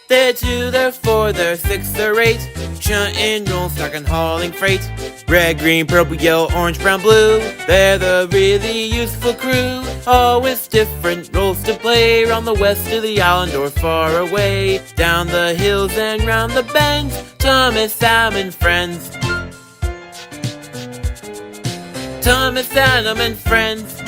They're 2, they're 4, they're 6, they're 8. Shunting, roll, stacking, hauling freight. Red, green, purple, yellow, orange, brown, blue. They're the really useful crew. Always different roles to play. Round the west of the island or far away. Down the hills and round the bends. Thomas Sal and friends. Thomas Sal and friends.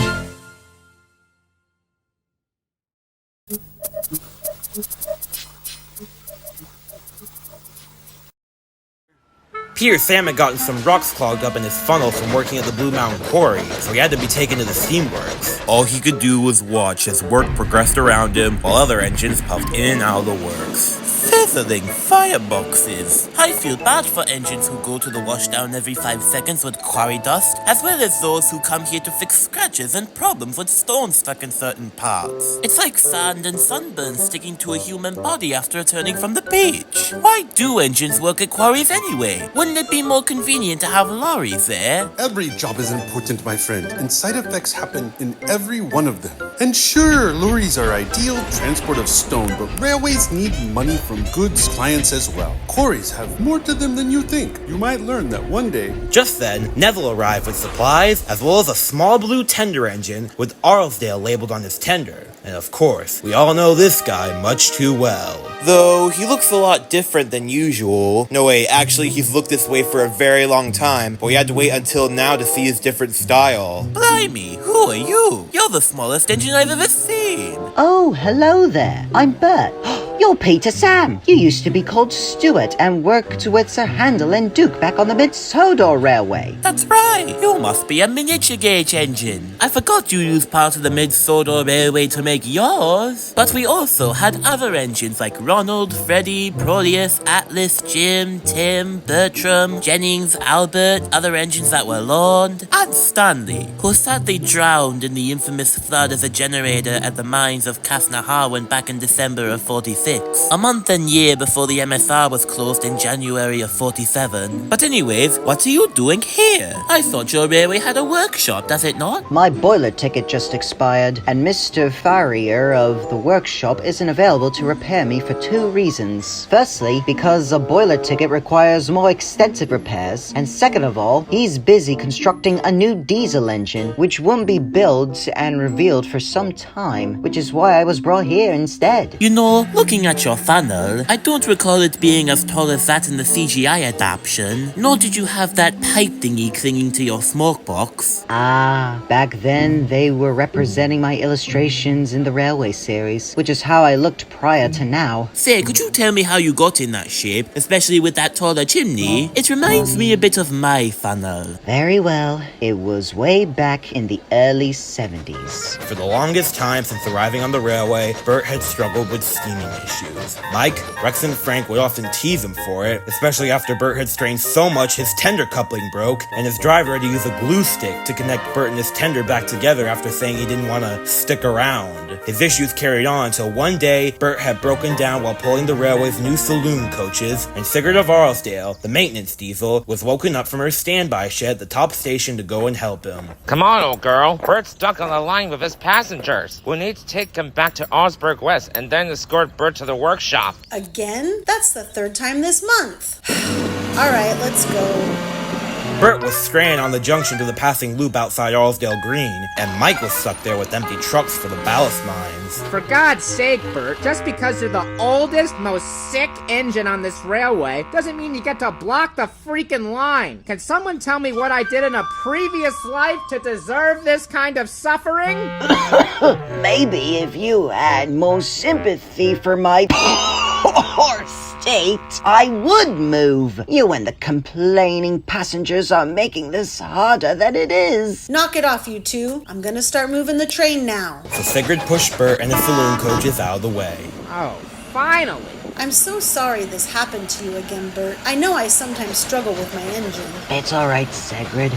Peter Sam had gotten some rocks clogged up in his funnel from working at the Blue Mountain Quarry, so he had to be taken to the Steamworks. All he could do was watch as work progressed around him while other engines puffed in and out of the works. Sizzling fireboxes. I feel bad for engines who go to the washdown every 5 seconds with quarry dust, as well as those who come here to fix scratches and problems with stones stuck in certain parts. It's like sand and sunburn sticking to a human body after returning from the beach. Why do engines work at quarries anyway? Wouldn't it be more convenient to have lorries there? Every job is important, my friend, and side effects happen in every one of them. And sure, lorries are ideal transport of stone, but railways need money from goods clients as well. Quarries have more to them than you think. You might learn that one day. Just then, Neville arrived with supplies, as well as a small blue tender engine with Arlesdale labeled on his tender. And of course, we all know this guy much too well. Though, he looks a lot different than usual. No wait, actually he's looked this way for a very long time, but we had to wait until now to see his different style. Blimey, who are you? You're the smallest engine I've ever seen. Oh, hello there. I'm Bert. You're Peter Sam. You used to be called Stuart and worked with Sir Handel and Duke back on the Mid-Sodor Railway. That's right. You must be a miniature gauge engine. I forgot you used part of the Mid-Sodor Railway to make yours. But we also had other engines like Ronald, Freddie, Proteus, Atlas, Jim, Tim, Bertram, Jennings, Albert, other engines that were Lord, and Stanley, who sadly drowned in the infamous flood as a generator at the mines of Casnaharwan back in December of 46. A month and year before the MSR was closed in January of 47. But anyways, what are you doing here? I thought your railway had a workshop, does it not? My boiler ticket just expired, and Mr. Farrier of the workshop isn't available to repair me for 2 reasons. Firstly, because a boiler ticket requires more extensive repairs, and second of all, he's busy constructing a new diesel engine, which won't be built and revealed for some time, which is why I was brought here instead. You know, looking at your funnel, I don't recall it being as tall as that in the CGI adaptation, nor did you have that pipe thingy clinging to your smoke box. Ah, back then they were representing my illustrations in the Railway series, which is how I looked prior to now. Say, could you tell me how you got in that shape, especially with that taller chimney? It reminds me a bit of my funnel. Very well. It was way back in the early 70s. For the longest time since arriving on the railway, Bert had struggled with steaming issues. Mike, Rex, and Frank would often tease him for it, especially after Bert had strained so much his tender coupling broke, and his driver had to use a glue stick to connect Bert and his tender back together after saying he didn't want to stick around. His issues carried on until one day, Bert had broken down while pulling the railway's new saloon coaches, and Sigurd of Arlesdale, the maintenance diesel, was woken up from her standby shed at the top station to go and help him. Come on, old girl. Bert's stuck on the line with his passengers. We need to take him back to Augsburg West and then escort Bert to the workshop. Again? That's the 3rd time this month. Alright, let's go. Bert was stranded on the junction to the passing loop outside Arlesdale Green, and Mike was stuck there with empty trucks for the ballast mines. For God's sake, Bert, just because you're the oldest, most sick engine on this railway doesn't mean you get to block the freaking line. Can someone tell me what I did in a previous life to deserve this kind of suffering? Maybe if you had more sympathy for my poor state, I would move. You and the complaining passengers are making this harder than it is. Knock it off, you two. I'm gonna start moving the train now. So Sigurd pushed Bert and the saloon coaches out of the way. Oh, finally. I'm so sorry this happened to you again, Bert. I know I sometimes struggle with my engine. It's all right, Sigrid.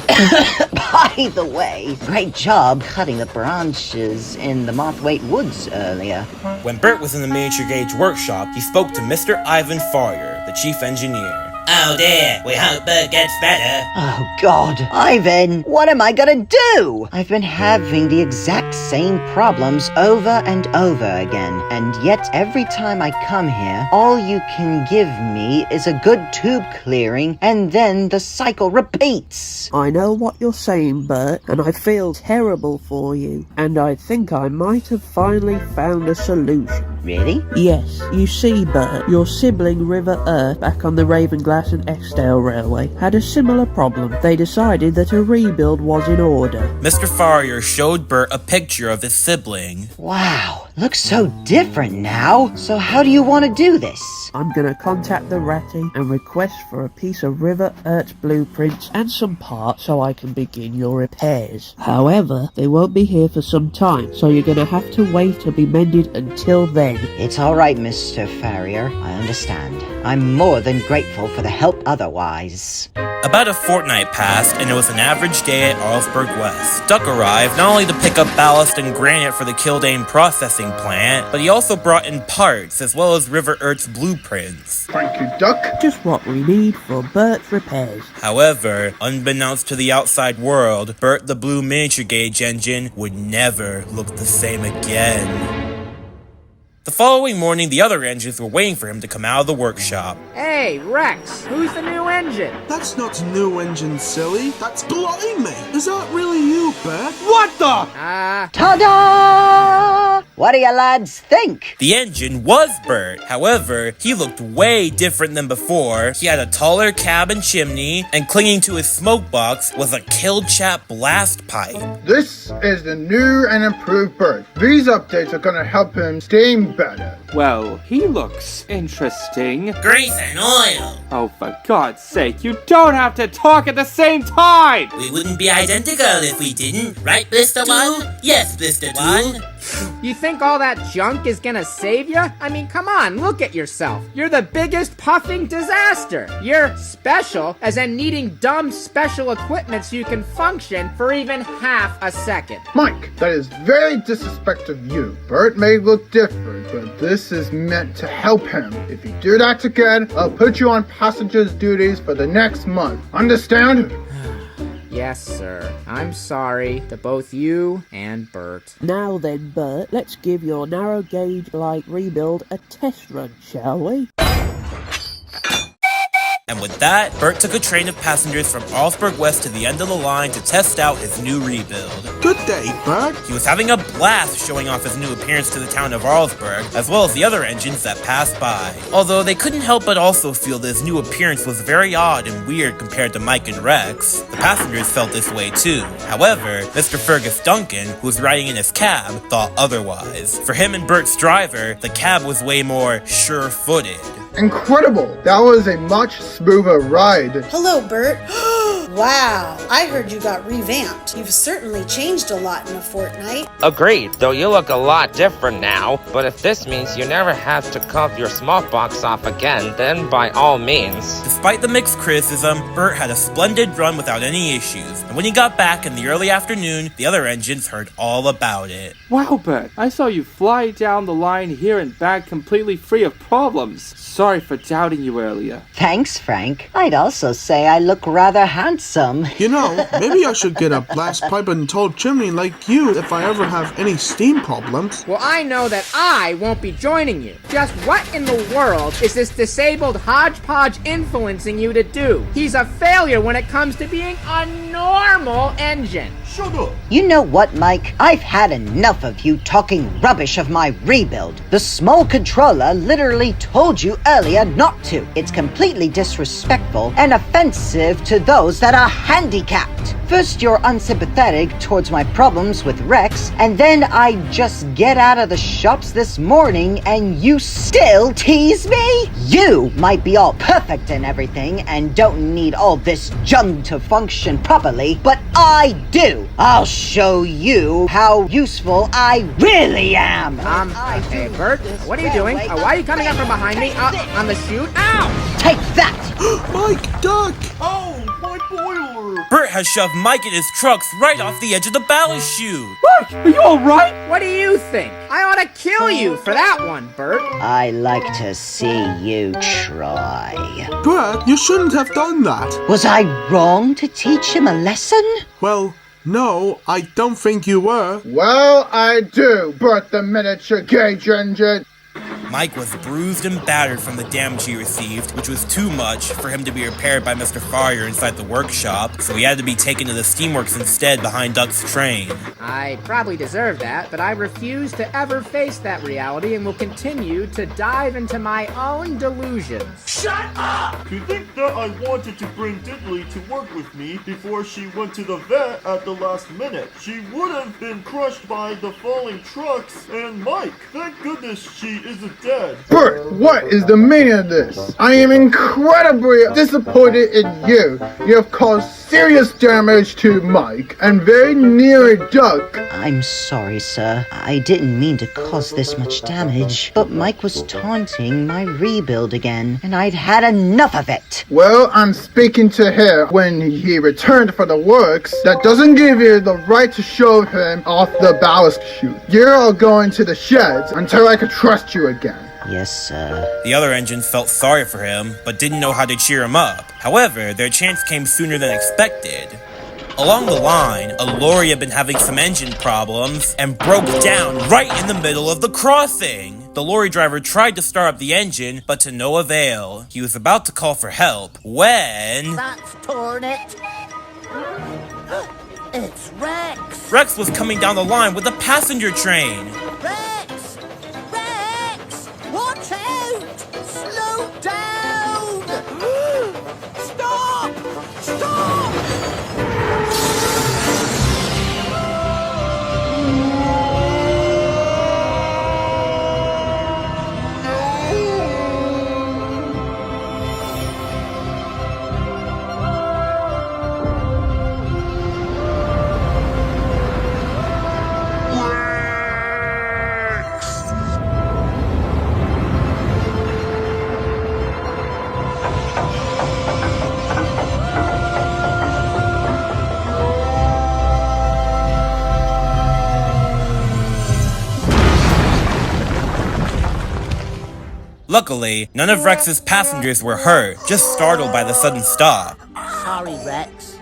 By the way, great job cutting the branches in the Mothwaite Woods earlier. When Bert was in the miniature gauge workshop, he spoke to Mr. Ivan Farrier, the chief engineer. Oh dear, we hope Bert gets better. Oh God, Ivan, what am I gonna do? I've been having the exact same problems over and over again, and yet every time I come here, all you can give me is a good tube clearing, and then the cycle repeats. I know what you're saying, Bert, and I feel terrible for you. And I think I might have finally found a solution. Really? Yes, you see, Bert, your sibling River Earth back on the Ravenglass and Exdale Railway had a similar problem. They decided that a rebuild was in order. Mr. Farrier showed Bert a picture of his sibling. Wow, looks so different now. So how do you want to do this? I'm gonna contact the Ratty and request for a piece of River Earth's blueprints and some parts so I can begin your repairs. However, they won't be here for some time, so you're gonna have to wait to be mended until then. It's alright, Mr. Farrier. I understand. I'm more than grateful for the help otherwise. About a fortnight passed, and it was an average day at Arlsburg West. Duck arrived not only to pick up ballast and granite for the Kildane processing plant, but he also brought in parts, as well as River Earth's blueprints. Thank you, Duck. Just what we need for Bert's repairs. However, unbeknownst to the outside world, Bert the Blue miniature gauge engine would never look the same again. The following morning, the other engines were waiting for him to come out of the workshop. Hey, Rex, who's the new engine? That's not new engine, silly. That's blimey. Is that really you, Bert? What the? Ta-da! What do you lads think? The engine was Bert. However, he looked way different than before. He had a taller cab and chimney, and clinging to his smoke box was a chap blast pipe. This is the new and improved Bert. These updates are gonna help him steam better. Well, he looks interesting. Grease and oil. Oh, for God's sake, you don't have to talk at the same time! We wouldn't be identical if we didn't, right, Blister 1? Yes, Blister 1. You think all that junk is gonna save you? I mean, come on, look at yourself. You're the biggest puffing disaster. You're special, as in needing dumb special equipment so you can function for even half a second. Mike, that is very disrespectful of you. Bert may look different, but this is meant to help him. If you do that again, I'll put you on passenger's duties for the next month. Understand? Yes, sir. I'm sorry to both you and Bert. Now then, Bert, let's give your narrow gauge light rebuild a test run, shall we? And with that, Bert took a train of passengers from Arlsburg West to the end of the line to test out his new rebuild. Good day, Bert. He was having a blast showing off his new appearance to the town of Arlsburg, as well as the other engines that passed by. Although they couldn't help but also feel that his new appearance was very odd and weird compared to Mike and Rex. The passengers felt this way too. However, Mr. Fergus Duncan, who was riding in his cab, thought otherwise. For him and Bert's driver, the cab was way more sure-footed. Incredible! That was a much smoother ride. Hello, Bert. Wow, I heard you got revamped. You've certainly changed a lot in a fortnight. Agreed, though you look a lot different now. But if this means you never have to cut your smallpox off again, then by all means. Despite the mixed criticism, Bert had a splendid run without any issues. And when he got back in the early afternoon, the other engines heard all about it. Wow, Bert, I saw you fly down the line here and back completely free of problems. Sorry for doubting you earlier. Thanks, Frank. I'd also say I look rather handsome. You know, maybe I should get a blast pipe and tall chimney like you if I ever have any steam problems. Well, I know that I won't be joining you. Just what in the world is this disabled hodgepodge influencing you to do? He's a failure when it comes to being a normal engine. Shut up. You know what, Mike? I've had enough of you talking rubbish of my rebuild. The small controller literally told you earlier not to. It's completely disrespectful and offensive to those that are handicapped. First, you're unsympathetic towards my problems with Rex, and then I just get out of the shops this morning and you still tease me? You might be all perfect and everything and don't need all this junk to function properly, but I do. I'll show you how useful I really am. Hey, Bert, what are you doing? Why are you coming up from behind me on the chute? Ow! Take that! Mike, Duck! Oh, my boiler! Bert has shoved Mike and his trucks right off the edge of the ballast chute. Mike, are you alright? What do you think? I ought to kill you for that one, Bert. I like to see you try. Bert, you shouldn't have done that. Was I wrong to teach him a lesson? Well, no, I don't think you were. Well, I do, Bert the miniature gauge engine. Mike was bruised and battered from the damage he received, which was too much for him to be repaired by Mr. Farrier inside the workshop, so he had to be taken to the Steamworks instead behind Duck's train. I probably deserve that, but I refuse to ever face that reality and will continue to dive into my own delusions. Shut up! To think that I wanted to bring Diddley to work with me before she went to the vet at the last minute. She would have been crushed by the falling trucks and Mike. Thank goodness she isn't dead. Bert, what is the meaning of this? I am incredibly disappointed in you. You have caused serious damage to Mike and very near Duck. I'm sorry, sir. I didn't mean to cause this much damage, but Mike was taunting my rebuild again, and I'd had enough of it. Well, I'm speaking to him when he returned for the works. That doesn't give you the right to shove him off the ballast chute. You're all going to the sheds until I can trust you again. Yes, sir. The other engines felt sorry for him, but didn't know how to cheer him up. However, their chance came sooner than expected. Along the line, a lorry had been having some engine problems and broke down right in the middle of the crossing. The lorry driver tried to start up the engine, but to no avail. He was about to call for help when... That's torn it. It's Rex. Rex was coming down the line with a passenger train. Rex! Rex! Watch out! Slow down! Stop! Stop! Luckily, none of Rex's passengers were hurt, just startled by the sudden stop. Sorry, Rex.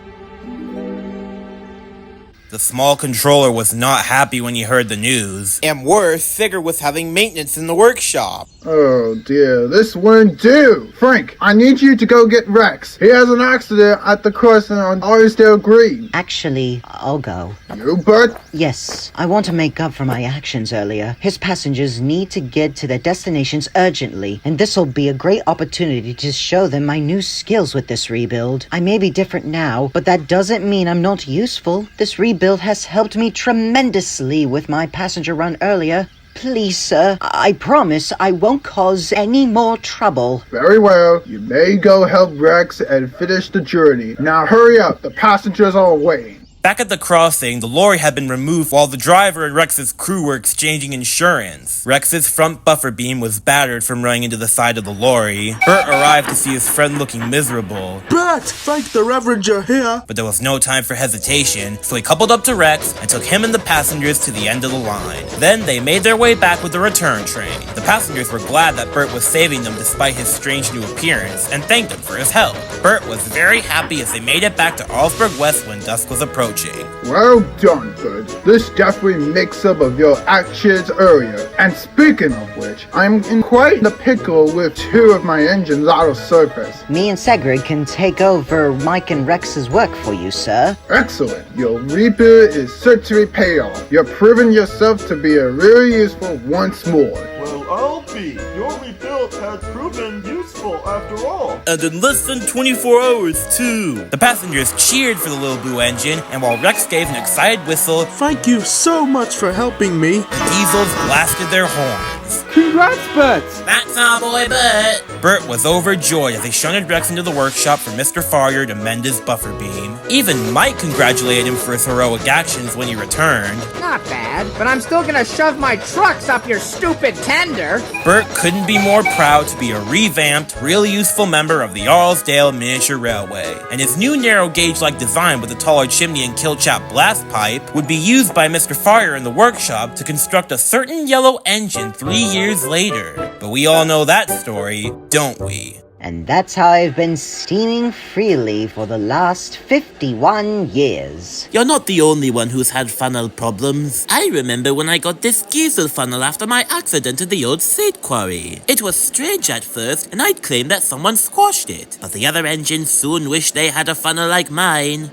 The small controller was not happy when he heard the news. And worse, Sigurd was having maintenance in the workshop. Oh dear, this won't do. Frank, I need you to go get Rex. He has an accident at the crossing on Arisdale Green. Actually, I'll go. You, Bert? Yes, I want to make up for my actions earlier. His passengers need to get to their destinations urgently, and this'll be a great opportunity to show them my new skills with this rebuild. I may be different now, but that doesn't mean I'm not useful. This rebuild has helped me tremendously with my passenger run earlier. Please, sir, I promise I won't cause any more trouble. Very well. You may go help Rex and finish the journey. Now hurry up. The passengers are waiting. Back at the crossing, the lorry had been removed while the driver and Rex's crew were exchanging insurance. Rex's front buffer beam was battered from running into the side of the lorry. Bert arrived to see his friend looking miserable. Bert, thank the Reverend you're here. But there was no time for hesitation, so he coupled up to Rex and took him and the passengers to the end of the line. Then they made their way back with the return train. The passengers were glad that Bert was saving them despite his strange new appearance, and thanked him for his help. Bert was very happy as they made it back to Allsburg West when dusk was approaching. Well done, Bert. This definitely makes up of your actions earlier. And speaking of which, I'm in quite the pickle with two of my engines out of service. Me and Sigurd can take over Mike and Rex's work for you, sir. Excellent. Your rebuild is certainly pay off. You're proving yourself to be a really useful once more. Well, I'll be. Your rebuild has proven useful after all. And in less than 24 hours, too. The passengers cheered for the little blue engine, and while Rex gave an excited whistle, Thank you so much for helping me. the diesels blasted their horns. engines. Congrats, Bert! That's our boy Bert! Bert was overjoyed as he shunted Rex into the workshop for Mr. Farrier to mend his buffer beam. Even Mike congratulated him for his heroic actions when he returned. Not bad, but I'm still gonna shove my trucks up your stupid tender. Bert couldn't be more proud to be a revamped, really useful member of the Arlesdale Miniature Railway, and his new narrow gauge-like design with a taller chimney and kill chap blast pipe would be used by Mr. Farrier in the workshop to construct a certain yellow engine 3 years later. But we all know that story, don't we? And that's how I've been steaming freely for the last 51 years. You're not the only one who's had funnel problems. I remember when I got this diesel funnel after my accident at the old slate quarry. It was strange at first, and I'd claimed that someone squashed it. But the other engines soon wished they had a funnel like mine.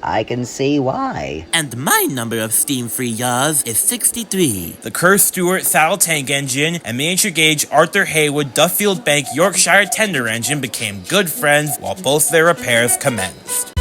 I can see why. And my number of steam-free yaws is 63. The Kerr Stewart Sal tank engine and miniature gauge Arthur Haywood Duffield Bank Yorkshire tender engine became good friends while both their repairs commenced.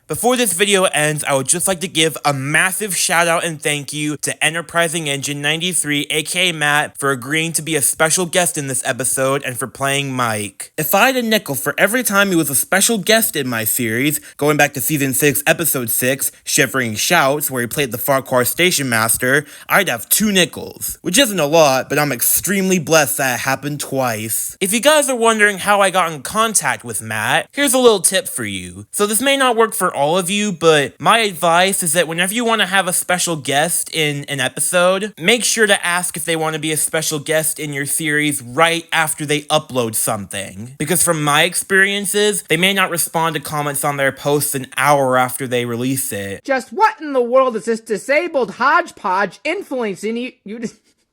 Before this video ends, I would just like to give a massive shout out and thank you to Enterprising Engine 93, aka Matt, for agreeing to be a special guest in this episode and for playing Mike. If I had a nickel for every time he was a special guest in my series, going back to Season 6, Episode 6, Shivering Shouts, where he played the Farquhar Station Master, I'd have 2 nickels. Which isn't a lot, but I'm extremely blessed that it happened twice. If you guys are wondering how I got in contact with Matt, here's a little tip for you. So this may not work for all of you, but my advice is that whenever you want to have a special guest in an episode, make sure to ask if they want to be a special guest in your series right after they upload something. Because from my experiences, they may not respond to comments on their posts an hour after they release it. Just what in the world is this disabled hodgepodge influencing you?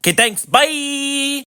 Okay, thanks, bye!